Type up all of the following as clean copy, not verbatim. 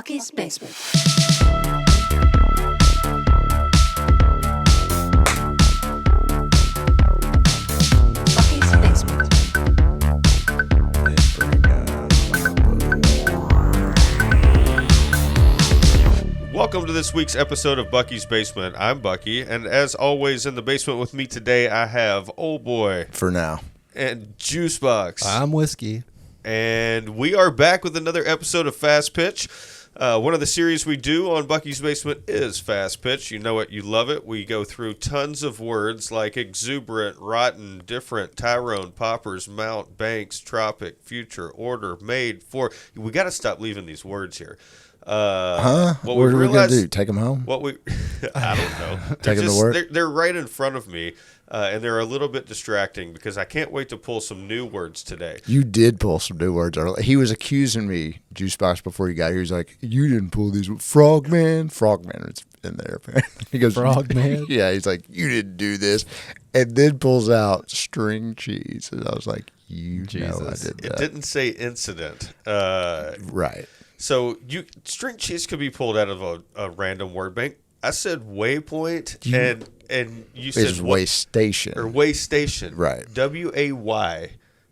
Bucky's Basement. Bucky's Basement. Welcome to this week's episode of Bucky's Basement. I'm Bucky, and as always in the basement with me today, I have Old Boy. For now. And Juicebox. I'm Whiskey. And we are back with another episode of Fast Pitch. One of the series we do on Bucky's Basement is Fast Pitch. You know it, you love it. We go through tons of words like exuberant, rotten, different, Tyrone, poppers, mount, banks, tropic, future, order, made, for. We got to stop leaving these words here. What are we going to do? Take them home? I don't know. Take them to work? They're right in front of me, and they're a little bit distracting because I can't wait to pull some new words today. You did pull some new words earlier. He was accusing me, Juicebox, before you got here. He's like, you didn't pull these. Frogman is in there, apparently. He goes, Frogman? Yeah, he's like, you didn't do this. And then pulls out string cheese. And I was like, know I did that. It didn't say incident. Right. So string cheese could be pulled out of a random word bank. I said waypoint, and you said it's way station. Or way station. Right. W-A-Y,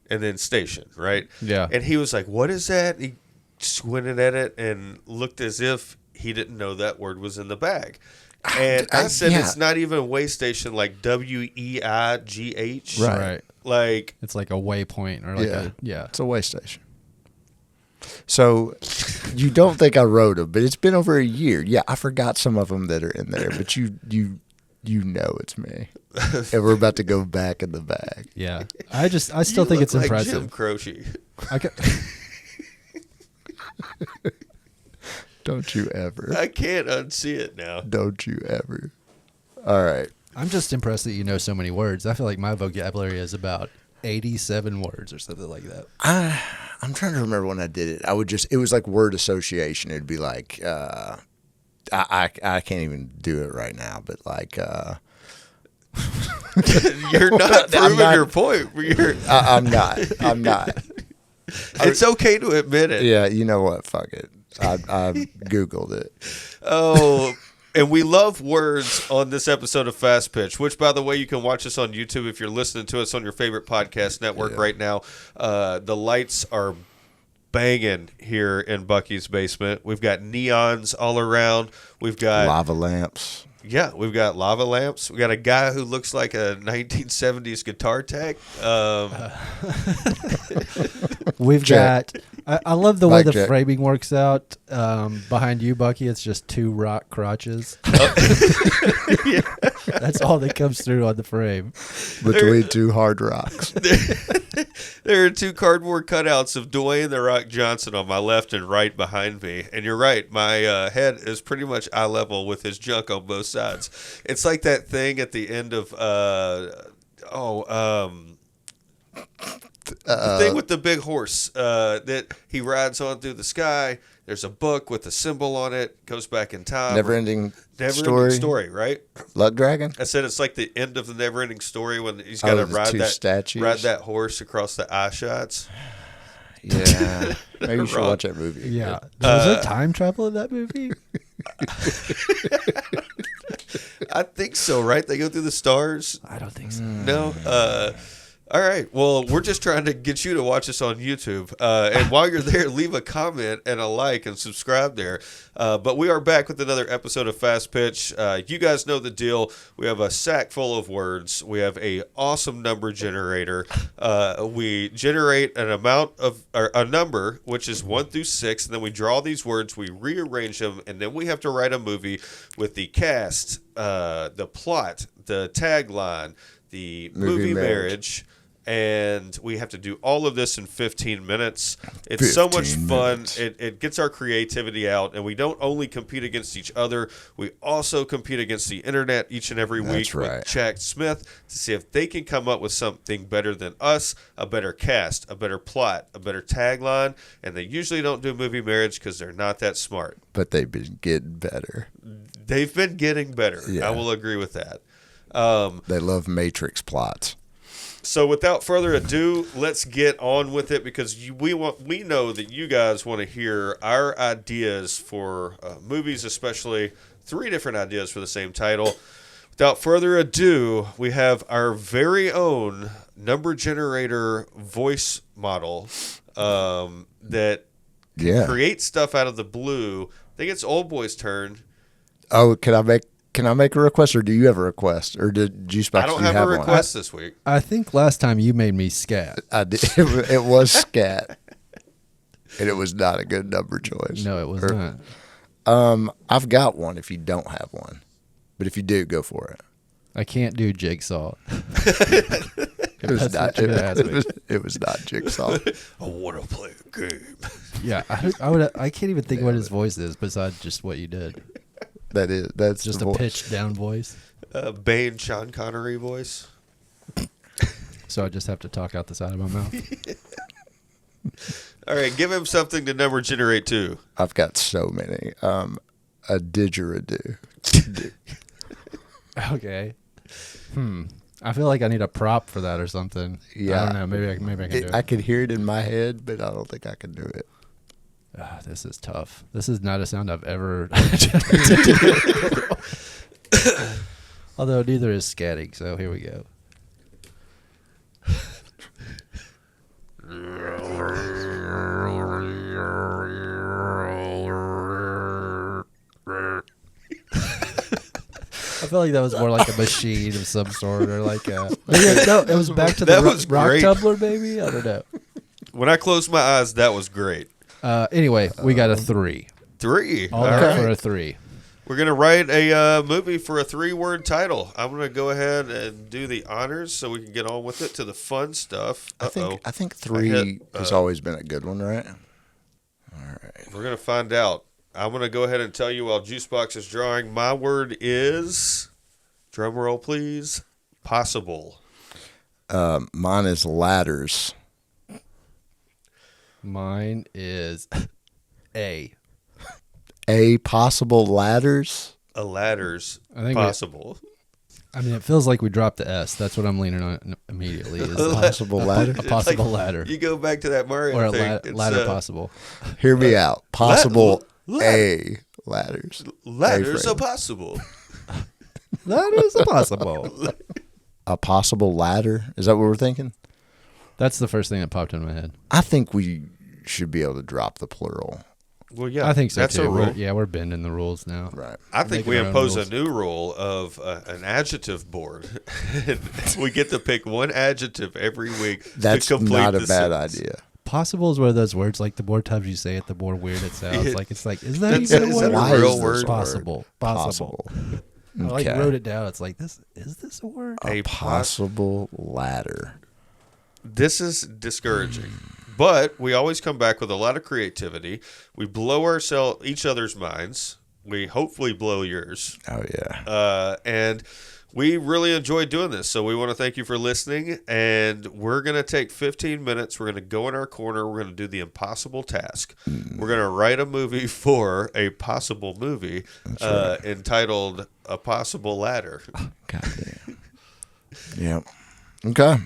and then station, right? Yeah. And he was like, what is that? He squinted at it and looked as if he didn't know that word was in the bag. And I said, It's not even way station, like W-E-I-G-H. Right. Like. It's like a waypoint or like It's a way station. So you don't think I wrote them, but it's been over a year. Yeah, I forgot some of them that are in there, but you know it's me. And we're about to go back in the bag. Yeah. I still think it's like impressive. Jim Croce. Don't you ever. I can't unsee it now. Don't you ever. All right. I'm just impressed that you know so many words. I feel like my vocabulary is about 87 words or something like that. I'm trying to remember when I did it. It was like word association. It'd be like, I can't even do it right now, but like, You're not proving your point. I'm not. It's okay to admit it. Yeah, you know what? Fuck it. I Googled it. Oh, and we love words on this episode of Fast Pitch, which, by the way, you can watch us on YouTube if you're listening to us on your favorite podcast network right now. The lights are banging here in Bucky's basement. We've got neons all around. We've got lava lamps. Yeah, we've got lava lamps. We got a guy who looks like a 1970s guitar tech. We've got. I love the way the Jack. framing works out. Behind you, Bucky, it's just two rock crotches. Yeah. That's all that comes through on the frame. Between two hard rocks. There are two cardboard cutouts of Dwayne The Rock Johnson on my left and right behind me. And you're right, my head is pretty much eye level with his junk on both sides. It's like that thing at the end of, the thing with the big horse that he rides on through the sky. There's a book with a symbol on it. Goes back in time. Never-ending story, right? Luck Dragon? I said it's like the end of the never-ending story when he's got to ride that horse across the eye shots. Yeah. Maybe you should watch that movie. Yeah. Was there time travel in that movie? I think so, right? They go through the stars. I don't think so. No. All right. Well, we're just trying to get you to watch us on YouTube. And while you're there, leave a comment and a like and subscribe there. But we are back with another episode of Fast Pitch. You guys know the deal. We have a sack full of words. We have a awesome number generator. We generate a number, which is 1 through 6. And then we draw these words. We rearrange them. And then we have to write a movie with the cast, the plot, the tagline, the movie marriage. And we have to do all of this in 15 minutes. It's so much fun. It gets our creativity out. And we don't only compete against each other. We also compete against the internet each and every week with Jack Smith to see if they can come up with something better than us, a better cast, a better plot, a better tagline. And they usually don't do movie marriage because they're not that smart. But they've been getting better. They've been getting better. Yeah. I will agree with that. They love Matrix plots. So without further ado, let's get on with it because we know that you guys want to hear our ideas for movies, especially 3 different ideas for the same title. Without further ado, we have our very own number generator voice model that creates stuff out of the blue. I think it's Old Boy's turn. Oh, can I make a request, or do you have a request, or did Juicebox? I don't have a request this week. I think last time you made me scat. I did. It was scat, and it was not a good number choice. No, it was not. I've got one. If you don't have one, but if you do, go for it. I can't do Jigsaw. It was That's not. what you asked me. It was not Jigsaw. I want to play a game. Yeah, I can't even think what his voice is besides just what you did. That's Just the a voice. pitched down voice. Bane Sean Connery voice. So I just have to talk out the side of my mouth. All right, give him something to number generate to. I've got so many. A didgeridoo. Okay. I feel like I need a prop for that or something. Yeah. I don't know. Maybe I can do it. I could hear it in my head, but I don't think I can do it. This is tough. This is not a sound I've ever. Although neither is scatting, so here we go. I feel like that was more like a machine of some sort, or like a. No, it was back to the That was rock great. tumbler, maybe. I don't know. When I closed my eyes, that was great. Anyway, we got a 3. 3. All All right. right. For a 3. We're going to write a movie for a 3-word title. I'm going to go ahead and do the honors so we can get on with it to the fun stuff. I think 3 has always been a good one, right? All right. We're going to find out. I'm going to go ahead and tell you while Juicebox is drawing. My word is, drum roll please, possible. Mine is ladders. Mine is A. A possible ladders. A ladder's I think possible. I mean, it feels like we dropped the S. That's what I'm leaning on immediately. Is Possible ladder. a possible Like, ladder. You go back to that Mario Or a thing. It's, ladder possible. Hear me out. Possible ladder. A ladders. Ladders A-frame. are possible. That is possible. A possible ladder. Is that what we're thinking? That's the first thing that popped in my head. I think we should be able to drop the plural. Well, yeah. I think so that's too. a rule. We're bending the rules now. Right. I think Making we our own impose rules. a new rule of an adjective board. We get to pick one adjective every week That's to complete not a the bad sentence. idea. Possible is one of those words, like the more times you say it, the more weird it sounds. Yeah. Like it's like, is that That's- even a is word? that a Why real is word? this Possible. Possible. I like Okay. wrote it down. It's like this. Is this a word? A Possible ladder. This is discouraging. But we always come back with a lot of creativity. We blow each other's minds. We hopefully blow yours. Oh yeah. And we really enjoy doing this. So we want to thank you for listening. And we're going to take 15 minutes. We're going to go in our corner. We're going to do the impossible task. We're going to write a movie for a possible movie entitled A Possible Ladder. Goddamn. Yep. Okay.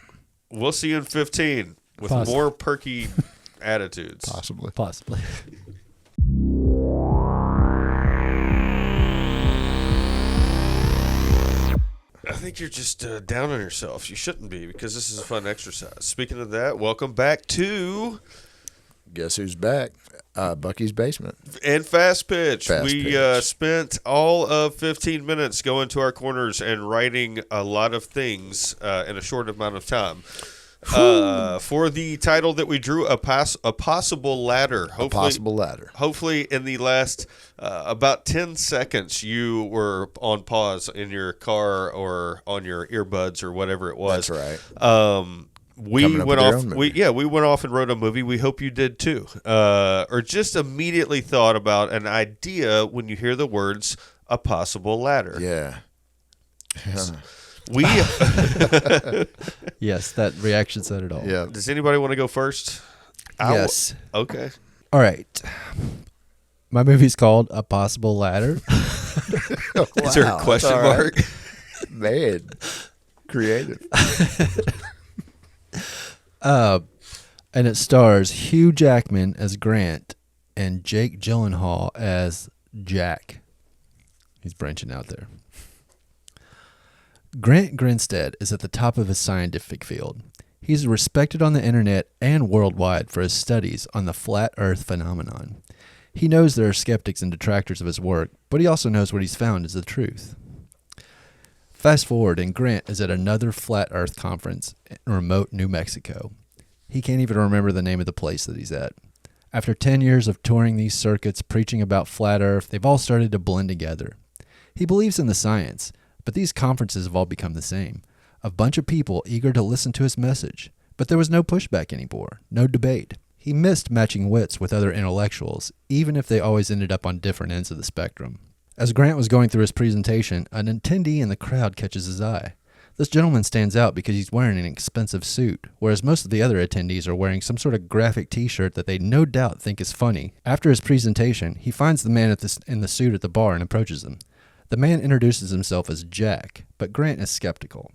We'll see you in 15 with more perky attitudes. Possibly. Possibly. I think you're just down on yourself. You shouldn't be, because this is a fun exercise. Speaking of that, welcome back to Guess who's back? Bucky's basement. And Fast Pitch. Fast We Pitch. spent all of 15 minutes going to our corners and writing a lot of things in a short amount of time. For the title that we drew, a possible ladder. A possible ladder. Hopefully, in the last about 10 seconds, you were on pause in your car or on your earbuds or whatever it was. That's right. We Coming up went with your off. own movie. We went off and wrote a movie. We hope you did too, or just immediately thought about an idea when you hear the words "a possible ladder." Yeah. We. Yes, that reaction said it all. Yeah. Does anybody want to go first? Yes. Okay. All right. My movie's called A Possible Ladder. Is there a question all right. mark? Man. Creative. And it stars Hugh Jackman as Grant and Jake Gyllenhaal as Jack. He's branching out there. Grant Grinstead is at the top of his scientific field. He's respected on the internet and worldwide for his studies on the flat earth phenomenon. He knows there are skeptics and detractors of his work, but he also knows what he's found is the truth. Fast forward, and Grant is at another flat earth conference in remote New Mexico. He can't even remember the name of the place that he's at. After 10 years of touring these circuits, preaching about flat earth, they've all started to blend together. He believes in the science, but these conferences have all become the same. A bunch of people eager to listen to his message, but there was no pushback anymore, no debate. He missed matching wits with other intellectuals, even if they always ended up on different ends of the spectrum. As Grant was going through his presentation, an attendee in the crowd catches his eye. This gentleman stands out because he's wearing an expensive suit, whereas most of the other attendees are wearing some sort of graphic t-shirt that they no doubt think is funny. After his presentation, he finds the man in the suit at the bar and approaches him. The man introduces himself as Jack, but Grant is skeptical.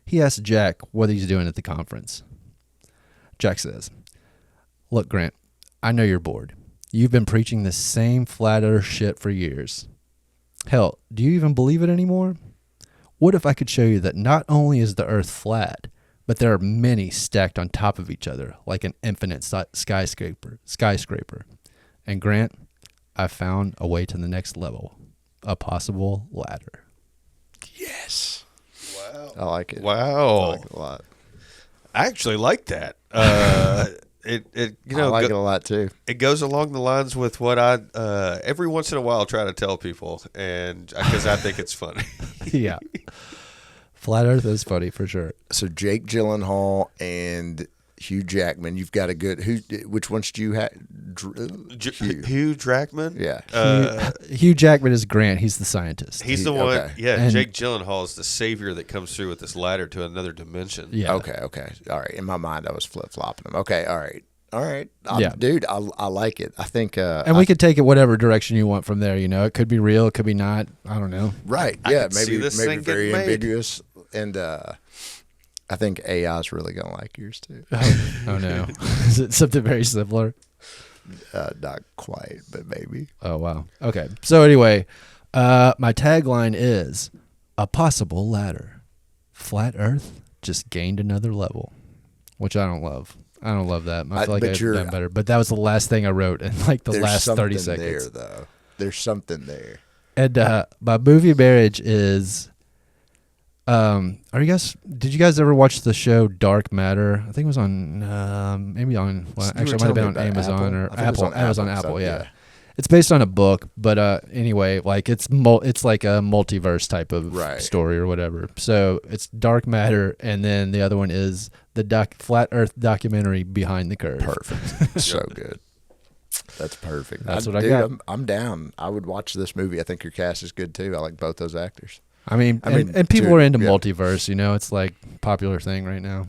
He asks Jack what he's doing at the conference. Jack says, "Look, Grant, I know you're bored. You've been preaching the same flat earth shit for years. Hell, do you even believe it anymore? What if I could show you that not only is the earth flat, but there are many stacked on top of each other like an infinite skyscraper. And Grant, I found a way to the next level, a possible ladder." Yes. Wow. I like it. Wow. I like it a lot. I actually like that. It I like it a lot too. It goes along the lines with what I every once in a while try to tell people, and because I think it's funny. Yeah. Flat earth is funny for sure. So Jake Gyllenhaal and Hugh Jackman. You've got a good. Which ones do you have? Hugh Jackman? Yeah. Hugh Jackman is Grant. He's the scientist. He's the one. Okay. Yeah, And- Jake Gyllenhaal is the savior that comes through with this ladder to another dimension. Yeah. Okay. All right. In my mind, I was flip flopping them. Okay. All right. Yeah. Dude, I like it. I think. And we could take it whatever direction you want from there. You know, it could be real, it could be not. I don't know. Right. I Yeah. could see this Maybe thing very getting made. ambiguous, and I think AI is really gonna like yours too. Oh no. Is it something very similar? Not quite, but maybe. Oh wow. Okay. So anyway, my tagline is a possible ladder. Flat Earth just gained another level, which I don't love. I don't love that. I feel like but I've you're- done better. But that was the last thing I wrote in like the There's last 30 something seconds. there, though. There's something there. And my movie marriage is. Did you guys ever watch the show Dark Matter? I think it was on maybe on You actually were it might have been telling on me about Amazon Apple. or I think it was Apple. on It was on Apple, Apple, so, yeah. yeah. It's based on a book, but anyway, like it's like a multiverse type of Right. story or whatever. So it's Dark Matter, and then the other one is the Flat Earth documentary Behind the Curve. Perfect. So good. That's perfect. That's what I dude, got. I'm down. I would watch this movie. I think your cast is good too. I like both those actors. I mean, mean, and people dude, are into yeah. multiverse. You know, it's like popular thing right now.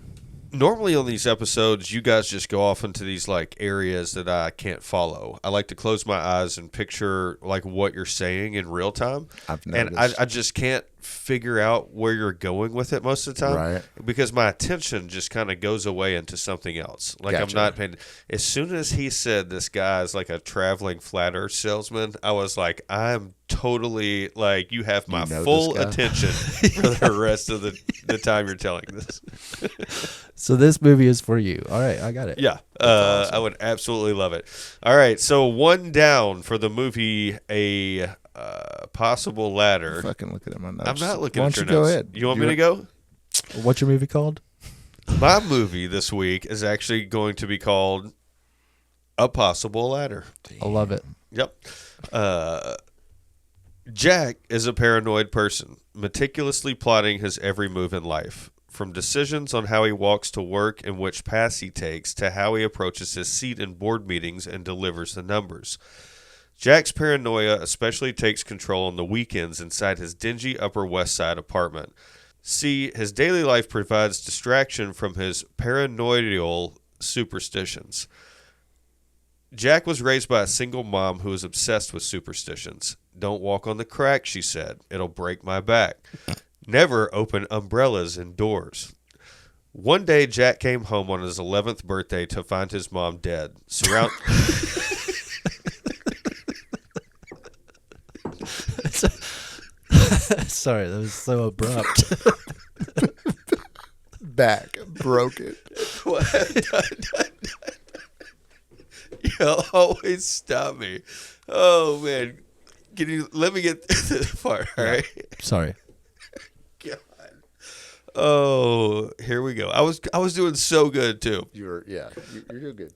Normally on these episodes, you guys just go off into these like areas that I can't follow. I like to close my eyes and picture like what you're saying in real time. I've And noticed. I just can't figure out where you're going with it most of the time. Right. Because my attention just kind of goes away into something else. Like Gotcha. I'm not paying. As soon as he said this guy is like a traveling flat earth salesman, I was like, I'm totally like, you have my You know full this guy? attention for the rest of the time you're telling this. So this movie is for you. All right, I got it. Yeah, I would absolutely love it. All right, so one down for the movie A Possible Ladder. Fucking looking at my notes. I'm not looking Why at don't your you notes. go ahead? You want me to go? What's your movie called? My movie this week is actually going to be called A Possible Ladder. I love it. Yep. Jack is a paranoid person, meticulously plotting his every move in life. From decisions on how he walks to work and which paths he takes to how he approaches his seat in board meetings and delivers the numbers. Jack's paranoia especially takes control on the weekends inside his dingy Upper West Side apartment. See, his daily life provides distraction from his paranoidal superstitions. Jack was raised by a single mom who was obsessed with superstitions. Don't walk on the crack, she said. It'll break my back. Never open umbrellas indoors. One day, Jack came home on his 11th birthday to find his mom dead. Sorry, that was so abrupt. Back broken. You'll always stop me. Oh man, can you let me get to this part? All right. Sorry. God. Oh, here we go. I was doing so good too. You're doing good.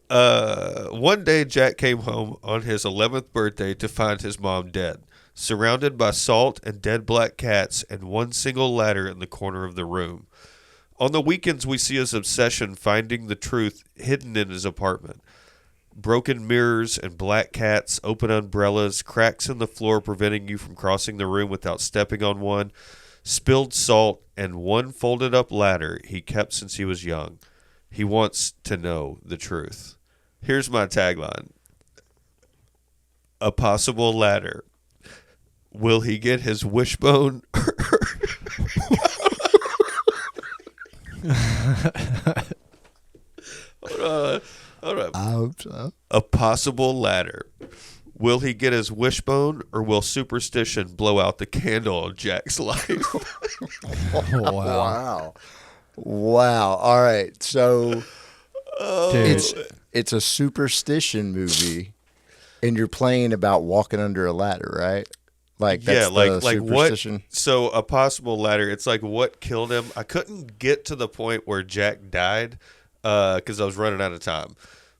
One day, Jack came home on his 11th birthday to find his mom dead, surrounded by salt and dead black cats and one single ladder in the corner of the room. On the weekends, we see his obsession finding the truth hidden in his apartment. Broken mirrors and black cats, open umbrellas, cracks in the floor preventing you from crossing the room without stepping on one, spilled salt, and one folded up ladder he kept since he was young. He wants to know the truth. Here's my tagline. A possible ladder. Will he get his wishbone? Hold on. I hope so. A possible ladder. Will he get his wishbone, or will superstition blow out the candle of Jack's life? Wow. All right. So Dude. it's a superstition movie, and you're playing about walking under a ladder, right? Like that's like superstition. what? So a possible ladder. It's like what killed him. I couldn't get to the point where Jack died because I was running out of time.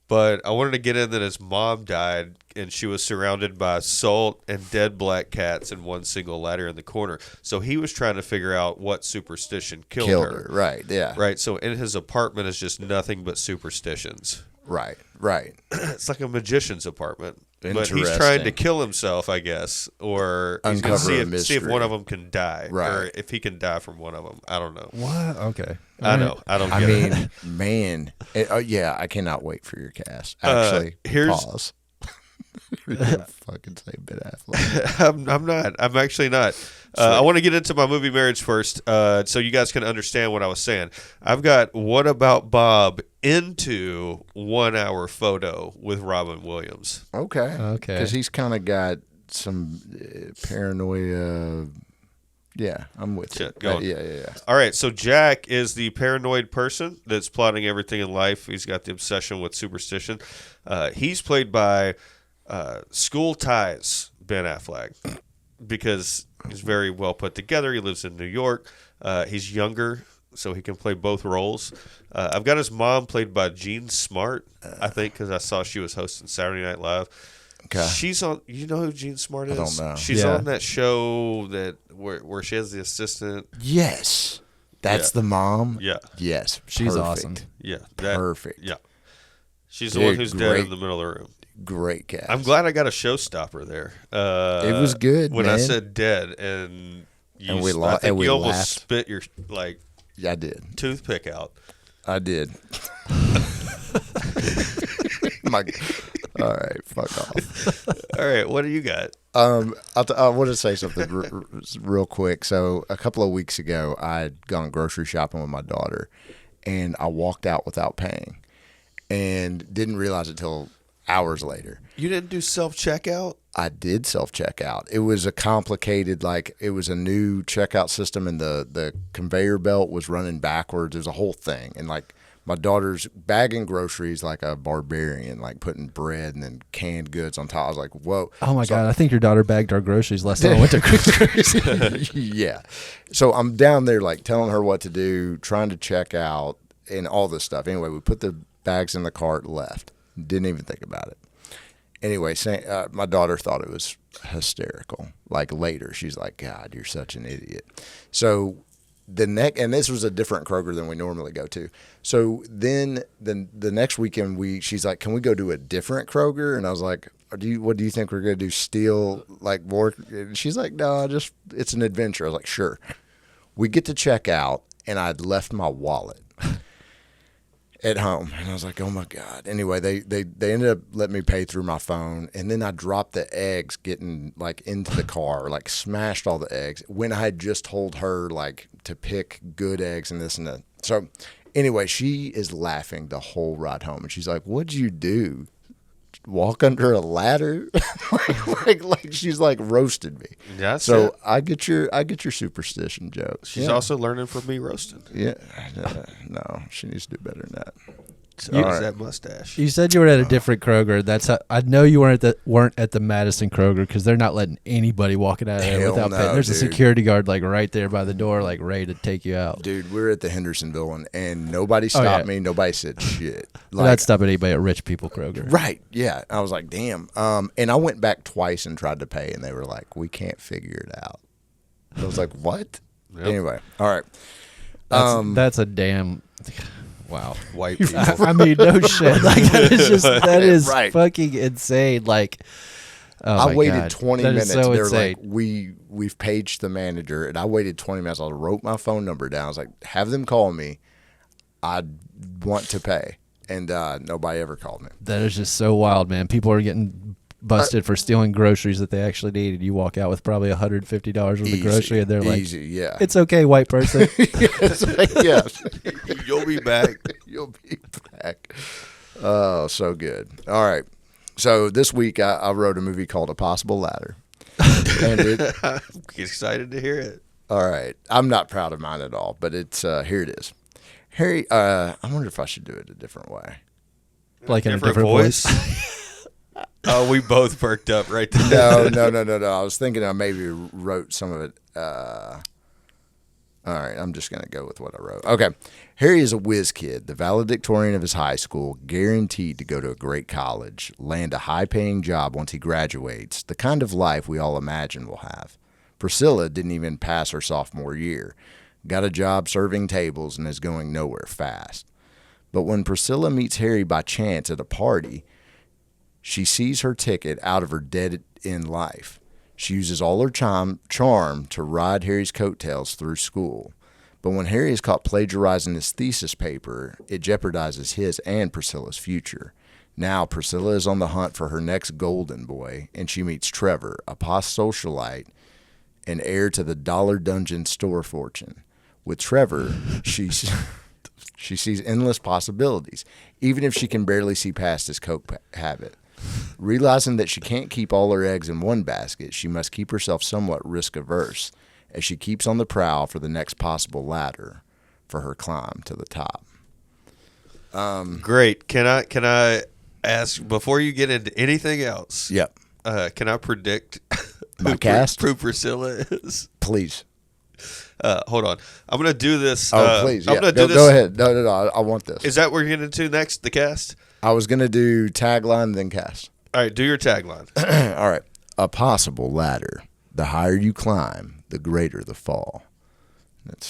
But I wanted to get in that his mom died, and she was surrounded by salt and dead black cats and one single ladder in the corner. So he was trying to figure out what superstition killed her. Right? Yeah. Right. So in his apartment is just nothing but superstitions. Right. It's like a magician's apartment. But he's Interesting. trying to kill himself, I guess, or he's going Uncover a to see if mystery. one of them can die, or Right. if he can die from one of them. I don't know. What? Okay. I know. I don't I get it. mean, man. Yeah, I cannot wait for your cast. Actually, pause. You're gonna fucking say Ben Affleck. I'm not. I'm actually not. I want to get into my movie Marriage first, so you guys can understand what I was saying. I've got What About Bob into 1 hour photo with Robin Williams. Okay. Because he's kind of got some paranoia. Yeah, I'm with you. Go on. Yeah. All right, so Jack is the paranoid person that's plotting everything in life. He's got the obsession with superstition. He's played by School Ties Ben Affleck because he's very well put together. He lives in New York. He's younger, so he can play both roles. I've got his mom played by Jean Smart, I think, because I saw she was hosting Saturday Night Live. Okay. She's on. You know who Jean Smart is? I don't know. She's Yeah. on that show where she has the assistant. Yes. That's Yeah. the mom? Yeah, Yes. She's Perfect. awesome. yeah, Perfect. Yeah, she's the Dude, one who's dead great. in the middle of the room. Great cast. I'm glad I got a showstopper there. It was good, when man. I said dead, and you, And we I lo- think and we you almost laughed. spit your Yeah, I did. toothpick out. I did. All right, fuck off. All right, what do you got? I want to say something real quick. So a couple of weeks ago, I'd gone grocery shopping with my daughter, and I walked out without paying, and didn't realize it till hours later. You didn't do self checkout? I did self-checkout. It was a complicated, it was a new checkout system, and the conveyor belt was running backwards. It was a whole thing. And, my daughter's bagging groceries like a barbarian, putting bread and then canned goods on top. I was like, whoa. Oh my So- God! I think your daughter bagged our groceries last time I went to groceries. Yeah. So I'm down there, telling her what to do, trying to check out, and all this stuff. Anyway, we put the bags in the cart, left. Didn't even think about it. Anyway, my daughter thought it was hysterical. Later, she's like, God, you're such an idiot. So and this was a different Kroger than we normally go to. So then the next weekend, she's like, can we go to a different Kroger? And I was like, what do you think we're going to do? Steal more? And she's like, no, it's an adventure. I was like, sure. We get to check out, and I'd left my wallet at home, and I was like, oh my God. Anyway, they ended up letting me pay through my phone, and then I dropped the eggs getting into the car, smashed all the eggs when I had just told her to pick good eggs and this and that. So Anyway, she is laughing the whole ride home, and she's like, "What'd you do? Walk under a ladder?" like she's like roasted me. That's So it. I get your superstition joke. She's Yeah. also learning from me roasting. Yeah. No, she needs to do better than that. So All is right. that mustache. You said you were at a different Kroger. That's how, I know you weren't at the Madison Kroger because they're not letting anybody walking out of there Hell without no, paying. There's a dude. security guard like right there by the door, like ready to take you out. Dude, we're at the Hendersonville one, and nobody Oh, yeah. stopped me. Nobody said shit. Well, not stopping anybody at Rich People Kroger. Right. Yeah. I was like, damn. And I went back twice and tried to pay, and they were like, we can't figure it out. I was like, what? Yep. Anyway. All right. That's a damn. Wow. White people. I mean, no shit. Like that is Right. fucking insane. Like, oh I my waited God. 20 That is minutes. So They're insane. like, we've paged the manager, and I waited 20 minutes. I wrote my phone number down. I was like, have them call me. I want to pay. And nobody ever called me. That is just so wild, man. People are getting busted for stealing groceries that they actually needed. You walk out with probably $150 worth of grocery, and they're like, easy, yeah. "It's okay, white person." It's like, yeah. You'll be back. You'll be back. Oh, so good. All right. So this week I wrote a movie called A Possible Ladder. And I'm excited to hear it. all right. I'm not proud of mine at all, but it's here it is. Harry, I wonder if I should do it a different way. Like in a different voice. Oh, we both perked up right there. No. I was thinking I maybe wrote some of it. All right, I'm just going to go with what I wrote. Okay. Harry is a whiz kid, the valedictorian of his high school, guaranteed to go to a great college, land a high-paying job once he graduates, the kind of life we all imagine we'll have. Priscilla didn't even pass her sophomore year, got a job serving tables, and is going nowhere fast. But when Priscilla meets Harry by chance at a party, she sees her ticket out of her dead-end life. She uses all her charm to ride Harry's coattails through school. But when Harry is caught plagiarizing his thesis paper, it jeopardizes his and Priscilla's future. Now Priscilla is on the hunt for her next golden boy, and she meets Trevor, a post-socialite and heir to the Dollar Dungeon store fortune. With Trevor, she sees endless possibilities, even if she can barely see past his coke habit. Realizing that she can't keep all her eggs in one basket, she must keep herself somewhat risk-averse as she keeps on the prowl for the next possible ladder for her climb to the top. Great. Can I ask before you get into anything else? Yep. Can I predict My cast? who Priscilla is? Please. Hold on. I'm gonna do this. Please. I'm Yeah. gonna do this. Go ahead. No. I want this. Is that what you're gonna do next? The cast. I was going to do tagline, then cast. All right. Do your tagline. All right. A possible ladder. The higher you climb, the greater the fall. That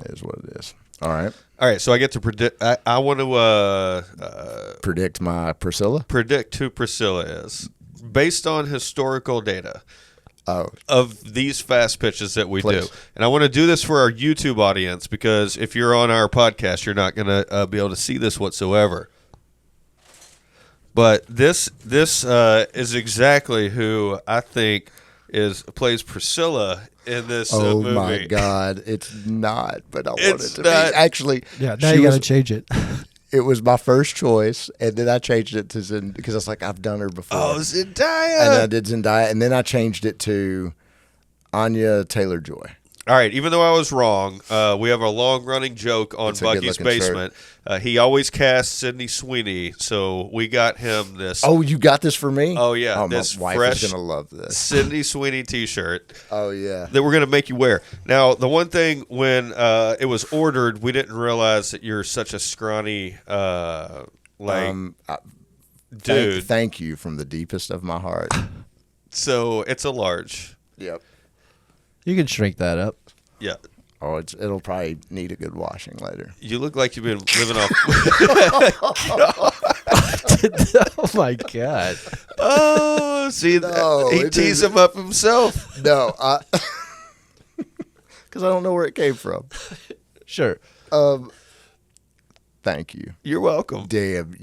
is what it is. All right. All right. So I get to predict. I want to Predict my Priscilla? predict who Priscilla is based on historical data Oh, of these fast pitches that we Please. do. And I want to do this for our YouTube audience because if you're on our podcast, you're not going to be able to see this whatsoever. But this is exactly who I think plays Priscilla in this oh movie. my God. It's not, but I want It's it to not. be. Actually, Yeah, now she you got to was- change it. it was my first choice, and then I changed it to Zendaya because I was like, I've done her before. Oh, Zendaya! And I did Zendaya, and then I changed it to Anya Taylor-Joy. All right, even though I was wrong, we have a long-running joke on It's a Bucky's good-looking Basement. He always casts Sydney Sweeney, so we got him this Oh, you got this for me? Oh, yeah, Oh, my this wife fresh- is going to love this. Sydney Sweeney T-shirt Oh, yeah. that we're going to make you wear. Now, the one thing when it was ordered, we didn't realize that you're such a scrawny, dude. Thank you from the deepest of my heart. So it's a large. Yep. You can shrink that up. Yeah. Oh, it'll probably need a good washing later. You look like you've been living off. Oh my God. Oh, see, No, he it teased isn't. him up himself. No, because I don't know where it came from. Sure. Thank you. You're welcome. Damn,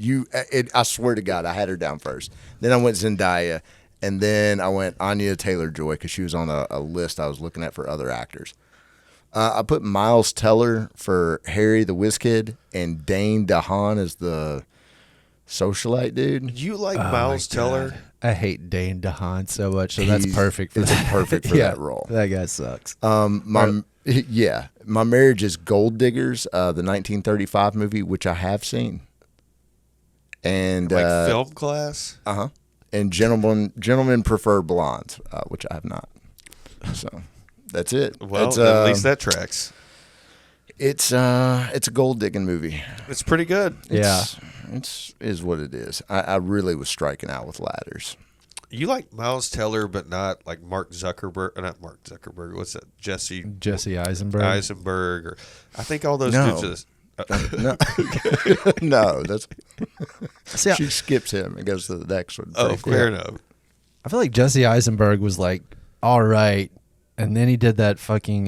I swear to God, I had her down first. Then I went Zendaya, and then I went Anya Taylor-Joy because she was on a list I was looking at for other actors. I put Miles Teller for Harry the Whiz Kid and Dane DeHaan as the socialite dude. You like Oh, Miles my Teller? God. I hate Dane DeHaan so much, so that's perfect for It's that. perfect for that role. That guy sucks. My Marriage is Gold Diggers, the 1935 movie, which I have seen, and Like film class? and Gentlemen Prefer Blondes, which I have not. So that's it. Well, it's, at least that tracks. it's a gold digging movie. It's pretty good. Yeah. It's is what it is. I really was striking out with ladders. You like Miles Teller, but not like Mark Zuckerberg. Not Mark Zuckerberg. What's that? Jesse Eisenberg. Or I think all those No. dudes. No, no, that's See, she skips him and goes to the next one. Oh, pretty quick. fair enough. I feel like Jesse Eisenberg was like, all right. And then he did that fucking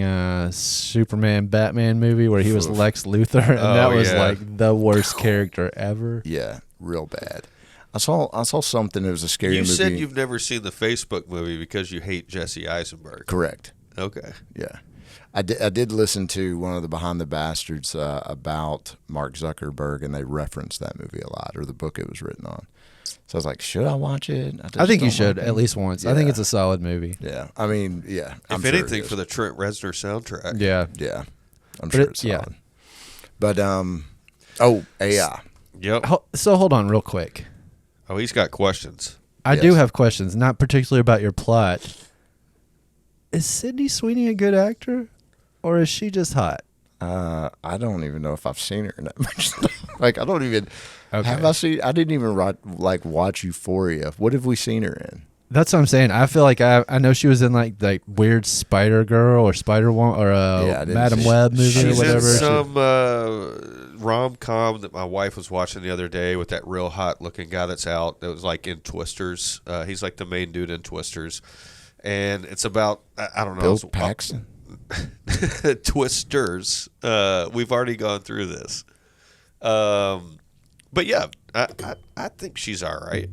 Superman Batman movie where he was Lex Luthor, and that was like the worst character ever. Yeah, real bad. I saw something. It was a scary You movie. said you've never seen the Facebook movie because you hate Jesse Eisenberg. Correct. Okay. Yeah, I did listen to one of the Behind the Bastards about Mark Zuckerberg, and they referenced that movie a lot, or the book it was written on. So I was like, should I watch it? I think you just should don't at like least once. I Yeah. think it's a solid movie. it. Yeah, I mean, yeah. I'm If sure it anything, is. for the Trent Reznor soundtrack. Yeah. Yeah, I'm But sure it- it's yeah. solid. But AI. Yep. So hold on real quick. Oh, he's got questions. I Yes. do have questions, not particularly about your plot. Is Sydney Sweeney a good actor, or is she just hot? I don't even know if I've seen her in that much stuff. Like, I don't even Okay. have I seen. I didn't even watch Euphoria. What have we seen her in? That's what I'm saying. I feel like I know she was in like weird Spider Girl or Spider Woman or Yeah, I didn't Madam see- Web movie She's or whatever. in some rom-com that my wife was watching the other day with that real hot-looking guy that's out. That was like in Twisters. He's like the main dude in Twisters, and it's about I don't know. Bill it's- Paxton. Twisters. We've already gone through this. But yeah, I think she's all right.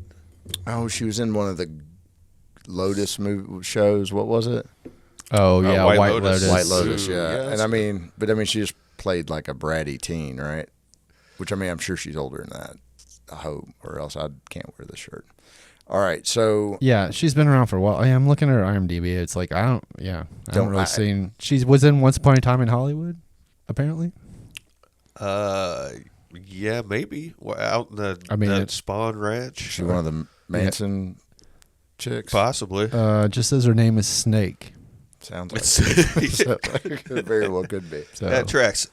Oh, she was in one of the Lotus movie shows. What was it? Oh yeah, White White Lotus. Lotus. White Lotus. Ooh, Yeah. yeah, And I mean, she just played like a bratty teen, right? Which I mean, I'm sure she's older than that. I hope, or else I can't wear this shirt. All right, so Yeah, she's been around for a while. Oh, yeah, I'm looking at her IMDb. It's like I haven't really seen. She was in Once Upon a Time in Hollywood, apparently. Yeah, maybe out in the it's- Spawn Ranch. she's one of the Manson chicks. Possibly. Just says her name is Snake. Sounds like It's- it very well could be. So That tracks.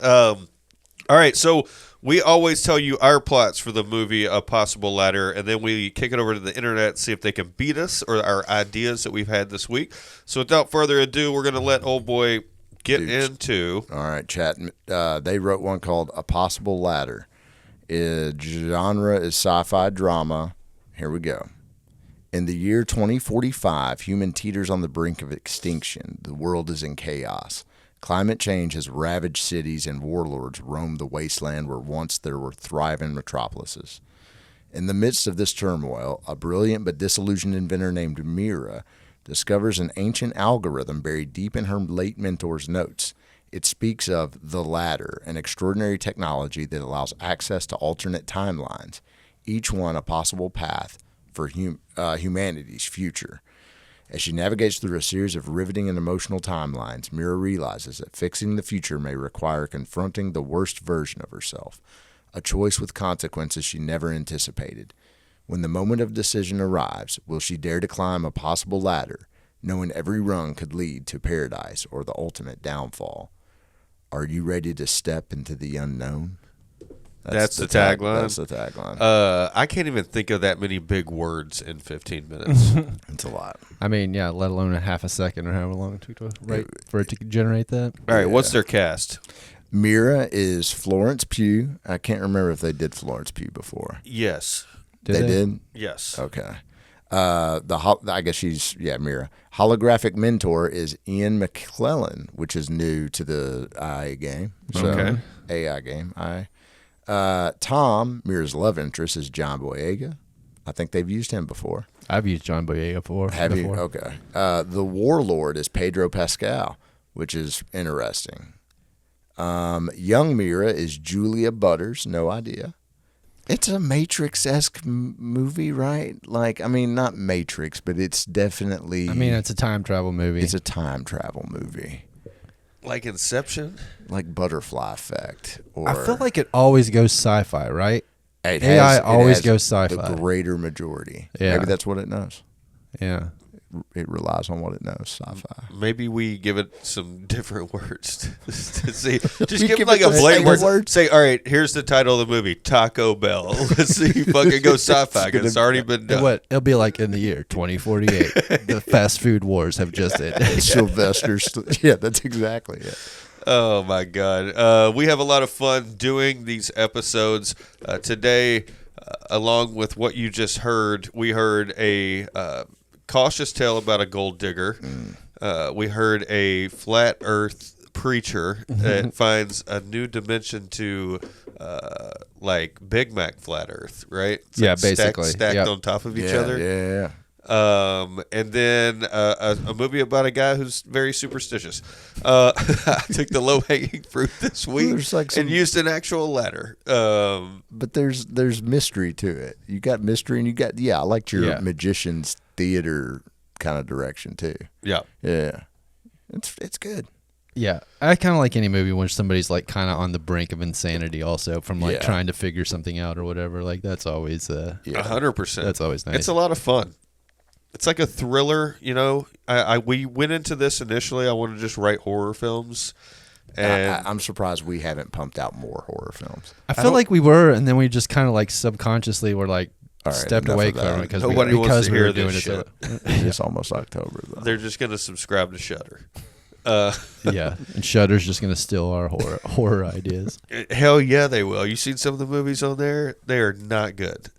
All right, so we always tell you our plots for the movie A Possible Ladder, and then we kick it over to the internet and see if they can beat us or our ideas that we've had this week. So without further ado, we're going to let old boy get into... All right, chat. They wrote one called A Possible Ladder. Genre is sci-fi drama. Here we go. In the year 2045, human teeters on the brink of extinction. The world is in chaos. Climate change has ravaged cities and warlords roam the wasteland where once there were thriving metropolises. In the midst of this turmoil, a brilliant but disillusioned inventor named Mira discovers an ancient algorithm buried deep in her late mentor's notes. It speaks of the ladder, an extraordinary technology that allows access to alternate timelines, each one a possible path for humanity's future. As she navigates through a series of riveting and emotional timelines, Mira realizes that fixing the future may require confronting the worst version of herself, a choice with consequences she never anticipated. When the moment of decision arrives, will she dare to climb a possible ladder, knowing every rung could lead to paradise or the ultimate downfall? Are you ready to step into the unknown? That's the tagline? That's the tagline. I can't even think of that many big words in 15 minutes. It's a lot. I mean, yeah, let alone a half a second or however long it took to write for it to generate that. All right, what's their cast? Mira is Florence Pugh. I can't remember if they did Florence Pugh before. Yes. They did? Yes. Okay. I guess she's Mira. Holographic mentor is Ian McClellan, which is new to the AI game. So, Okay. AI game. Tom, Mira's love interest, is John Boyega. I think they've used him before. I've used John Boyega before. Have you? Okay. The warlord is Pedro Pascal. which is interesting. Young Mira is Julia Butters. No idea. It's a Matrix-esque movie, right? Like, I mean, not Matrix, but it's definitely... I mean, it's a time travel movie. It's a time travel movie. Like Inception? Like Butterfly Effect. Or I feel like it always goes sci-fi, right? it AI has- it always has goes sci-fi. The greater majority. Yeah. Maybe that's what it knows. Yeah. It relies on what it knows, sci-fi. Maybe we give it some different words to see. Just We give it give like it a the blank same word. words. Say, all right, here's the title of the movie, Taco Bell. Let's see, fucking go sci-fi because it's already been And done. what? It'll be like in the year 2048. The fast food wars have just ended. Sylvester. Yeah, that's exactly it. Oh my God. We have a lot of fun doing these episodes. Today, along with what you just heard, we heard a cautious tale about a gold digger. We heard a flat earth preacher that finds a new dimension to like Big Mac flat earth, right? It's Yeah, like basically. Stacked Yep. on top of each Yeah, other. yeah. And then a movie about a guy who's very superstitious. I took the low hanging fruit this week There's like some- and used an actual ladder. But there's mystery to it. You got mystery, and you got I liked your Yeah. magician's theater kind of direction too. Yeah. Yeah, it's good. Yeah, I kind of like any movie where somebody's like kind of on the brink of insanity, also from like Yeah. trying to figure something out or whatever. Like that's always 100%. that's always nice. It's a lot of fun. It's like a thriller, you know. We went into this initially. I wanted to just write horror films, and I'm surprised we haven't pumped out more horror films. I feel like we were, and then we just kind of like subconsciously were like All right, stepped enough away of that. from it because Nobody wants to we hear were doing this it. It's almost October though. they're just going to subscribe to Shudder. Yeah, and Shudder's just gonna steal our horror ideas. Hell yeah, they will. You seen some of the movies on there? They are not good.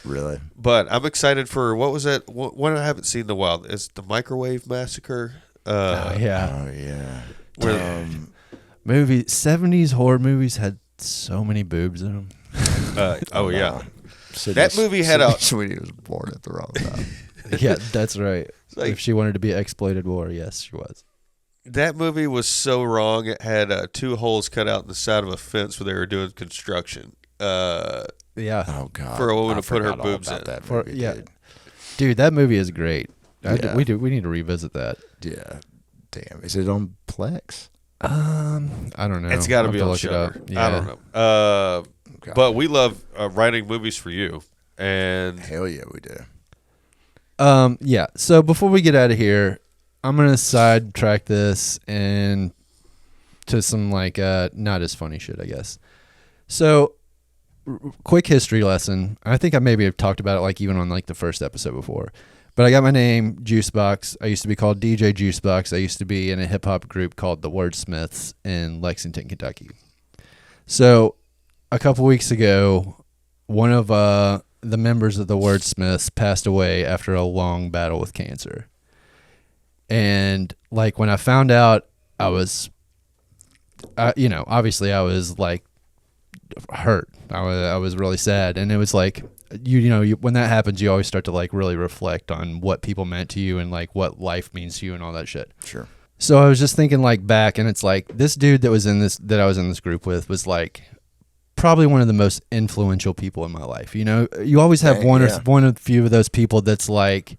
Really? But I'm excited for what was that? One I haven't seen in a while. It's the Microwave Massacre. Yeah, Oh yeah. Where- movie 70s horror movies had so many boobs in them. oh yeah, Sydney- That movie had a- Sweetie was born at the wrong time. Yeah, that's right. like- If she wanted to be exploited war, yes, she was. that movie was so wrong. It had 2 holes cut out in the side of a fence where they were doing construction. Yeah, Oh god. For a woman I to put her forgot all boobs about in. That For- movie, yeah. dude. dude, that movie is great. Yeah. We need to revisit that. Yeah. Damn. Is it on Plex? I don't know. It's got to I'll be have on look it up. Shudder. Yeah. I don't know. Okay. But we love writing movies for you, and Hell yeah, we do. Yeah. So before we get out of here, I'm gonna sidetrack this and to some like not as funny shit, I guess. So, quick history lesson. I think I maybe have talked about it like even on like the first episode before. But I got my name Juicebox. I used to be called DJ Juicebox. I used to be in a hip hop group called the Wordsmiths in Lexington, Kentucky. So, a couple weeks ago, one of the members of the Wordsmiths passed away after a long battle with cancer. And like when I found out, I was, obviously I was like hurt. I was really sad, and it was like when that happens, you always start to like really reflect on what people meant to you and like what life means to you and all that shit. Sure. So I was just thinking like back, and it's like this dude that I was in this group with was like probably one of the most influential people in my life. You know, you always have one or a few of those people that's like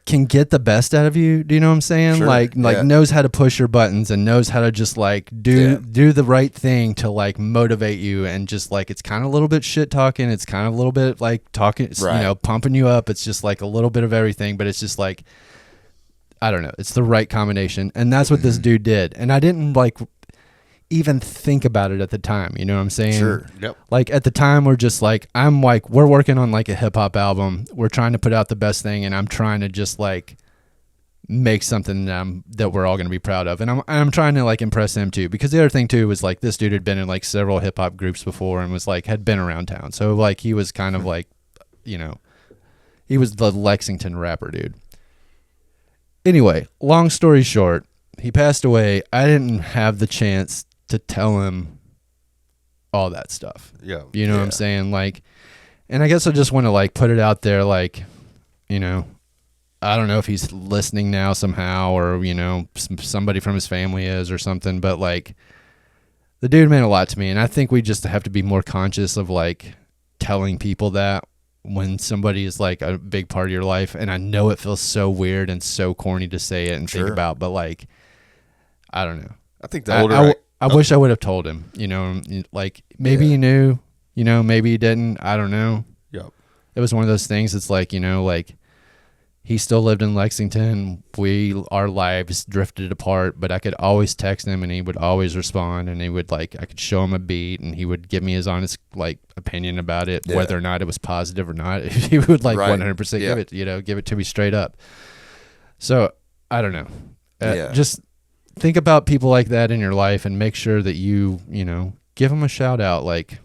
can get the best out of you. Do you know what I'm saying? Sure. Like Yeah. knows how to push your buttons and knows how to just like do the right thing to like motivate you, and just like it's kind of a little bit shit talking, it's kind of a little bit like talking, Right. pumping you up. It's just like a little bit of everything, but it's just like I don't know. It's the right combination, and that's what this dude did. And I didn't like even think about it at the time. You know what I'm saying? Sure. Yep. Like at the time, we're just like we're working on like a hip hop album. We're trying to put out the best thing, and I'm trying to just like make something that we're all gonna be proud of. And I'm trying to like impress him too, because the other thing too was like this dude had been in like several hip hop groups before and was like had been around town. So like he was kind of like, he was the Lexington rapper dude. Anyway, long story short, he passed away. I didn't have the chance to tell him all that stuff. Yeah. You know what I'm saying? Like, and I guess I just want to like put it out there, like, I don't know if he's listening now somehow, or somebody from his family is or something. But like, the dude meant a lot to me, and I think we just have to be more conscious of like telling people that when somebody is like a big part of your life. And I know it feels so weird and so corny to say it and think about, but like, I don't know. I think the older I wish I would have told him, like maybe he knew, maybe he didn't. I don't know. Yep. It was one of those things. It's like, like he still lived in Lexington. Our lives drifted apart, but I could always text him and he would always respond, and he would I could show him a beat and he would give me his honest opinion about it, whether or not it was positive or not. He would 100% give it to me straight up. So I don't know. Just think about people like that in your life and make sure that you give them a shout out. Like,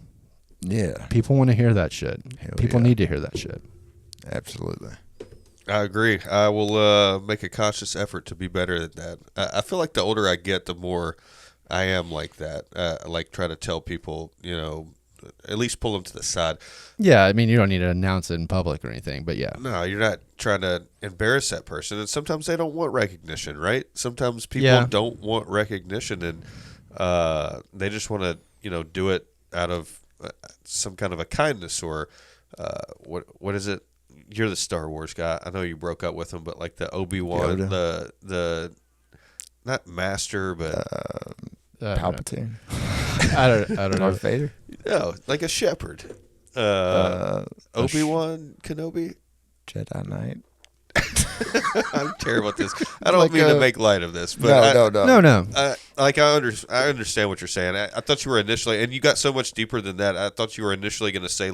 people want to hear that shit. People need to hear that shit. Absolutely. I agree. I will make a conscious effort to be better at that. I feel like the older I get, the more I am like that. Try to tell people, at least pull them to the side. Yeah, I mean, you don't need to announce it in public or anything, but yeah. No, you're not trying to embarrass that person. And sometimes they don't want recognition, right? Sometimes people don't want recognition, and they just want to, do it out of some kind of a kindness or what is it? You're the Star Wars guy. I know you broke up with him, but like the Obi-Wan, the not master, but Palpatine. I don't know. Darth Vader. No, like a shepherd. Obi-Wan Kenobi. Jedi Knight. I'm terrible at this. I don't mean to make light of this, but no. I understand what you're saying. I thought you were initially, and you got so much deeper than that. I thought you were initially going to say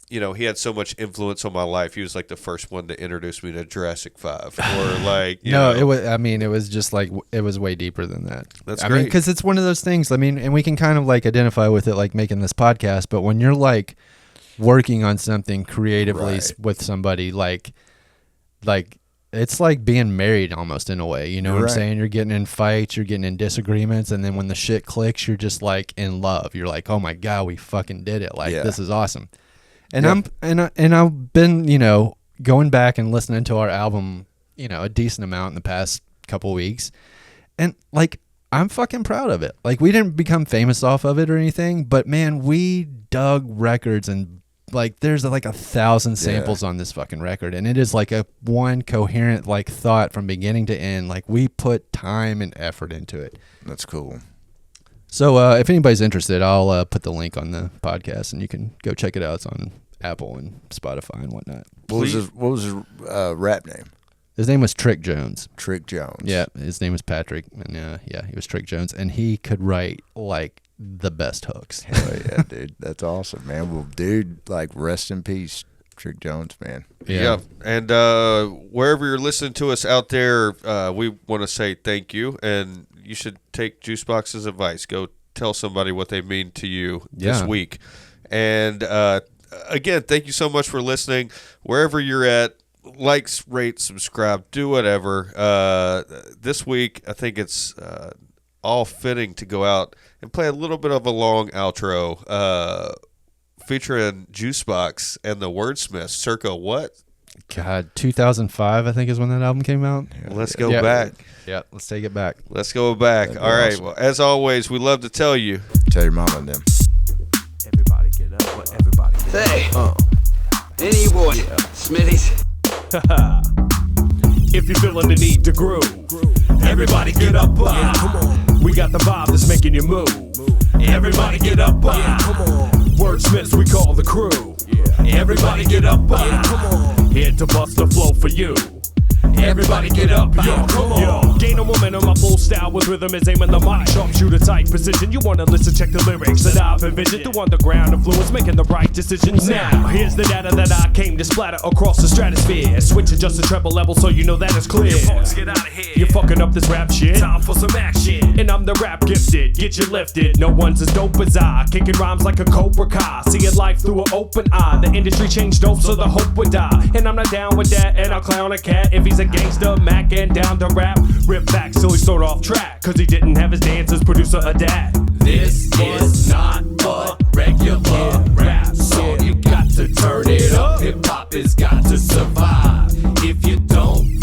he had so much influence on my life. He was like the first one to introduce me to Jurassic 5, or it was. I mean, it was just it was way deeper than that. That's great, because it's one of those things. I mean, and we can kind of identify with it, making this podcast. But when you're working on something creatively with somebody, it's like being married almost in a way. You know what I'm saying? You're getting in fights, you're getting in disagreements, and then when the shit clicks, you're just in love. You're like, oh my God, we fucking did it. This is awesome. And I've been, going back and listening to our album, a decent amount in the past couple weeks. And I'm fucking proud of it. We didn't become famous off of it or anything, but man, we dug records and there's 1,000 samples on this fucking record, and it is a one coherent thought from beginning to end. We put time and effort into it. That's cool. So if anybody's interested, I'll put the link on the podcast, and you can go check it out. It's on Apple and Spotify and whatnot. What was his rap name? His name was Trick Jones. Trick Jones. Yeah, his name was Patrick, and he was Trick Jones, and he could write the best hooks. Hell yeah, dude. That's awesome, man. Well, dude, rest in peace, Trick Jones, man. Yeah. And wherever you're listening to us out there, we want to say thank you, and you should take Juicebox's advice. Go tell somebody what they mean to you this week. And again, thank you so much for listening. Wherever you're at, likes, rate, subscribe, do whatever. This week, I think it's all fitting to go out and play a little bit of a long outro featuring Juicebox and the Wordsmiths circa what? God, 2005, I think, is when that album came out. Let's go back. Yeah, let's take it back. Let's go back. All right. Awesome. Well, as always, we love to tell you. Tell your mama and them. Everybody get up. What everybody get Hey, up. any boy, Smithies. If you're feeling the need to groove, everybody get up. Come on. We got the vibe that's making you move. Everybody get up. Come on. Wordsmiths, we call the crew. Everybody get up. Come on. Here to bust the flow for you. Everybody get up, yo, come on. Yo, gain a momentum, my full style with rhythm is aiming the mic. Sharpshooter type precision, you wanna listen, check the lyrics that I've envisioned through underground influence, making the right decisions. Now, here's the data that I came to splatter across the stratosphere. Switching just a treble level so you know that it's clear. Get out of here. You're fucking up this rap shit. Time for some action. And I'm the rap gifted, get you lifted. No one's as dope as I. Kicking rhymes like a Cobra Kai. Seeing life through an open eye. The industry changed dope so the hope would die. And I'm not down with that, and I'll clown a cat if he's a gangster, Mac and down to rap. Rip back till he start off track, cause he didn't have his dancers producer adapt. This is not a regular rap song. You got to turn it up. Hip hop has got to survive. If you don't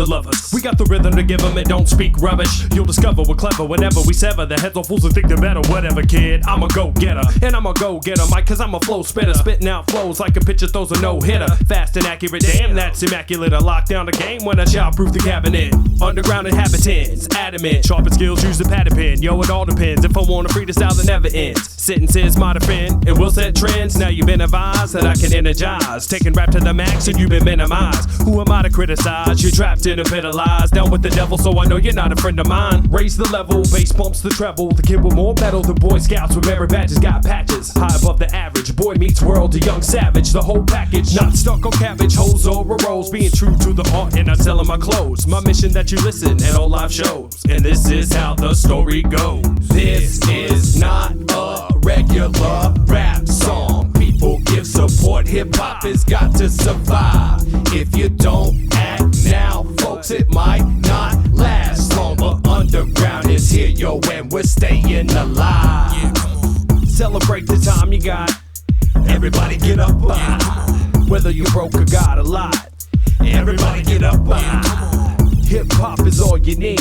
the lovers. We got the rhythm to give them and don't speak rubbish. You'll discover we're clever whenever we sever the heads of fools who think they're better. Whatever, kid, I'm a go-getter. And I'm a go-getter, Mike, cause I'm a flow spitter. Spitting out flows like a pitcher throws a no-hitter. Fast and accurate, damn, that's immaculate. I lock down the game when I childproof the cabinet. Underground inhabitants, adamant. Sharpen skills, use the pattern pen. Yo, it all depends. If I want a freestyle that never ends. Sentences might offend, and will set trends. Now you've been advised that I can energize. Taking rap to the max and you've been minimized. Who am I to criticize? You're trapped in a pit of lies. Down with the devil, so I know you're not a friend of mine. Raise the level, bass bumps the treble. The kid with more metal than Boy Scouts with merit badges got patches. High above the average, boy meets world, a young savage. The whole package, not stuck on cabbage, hoes or rolls. Being true to the art and not selling my clothes. My mission that you listen and all live shows. And this is how the story goes. This is not a regular rap song. People give support, hip-hop has got to survive. If you don't act now, folks, it might not last long. But underground is here, yo, and we're staying alive. Yeah, come on. Celebrate the time you got. Everybody get up, whether you broke or got a lot. Everybody get up, hip-hop is all you need.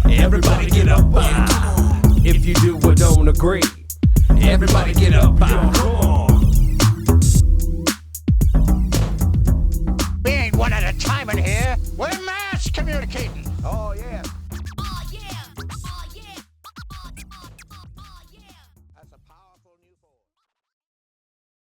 Everybody get up, if you do or don't agree. Everybody get up, come on. We ain't one at a time in here. We're mass communicating.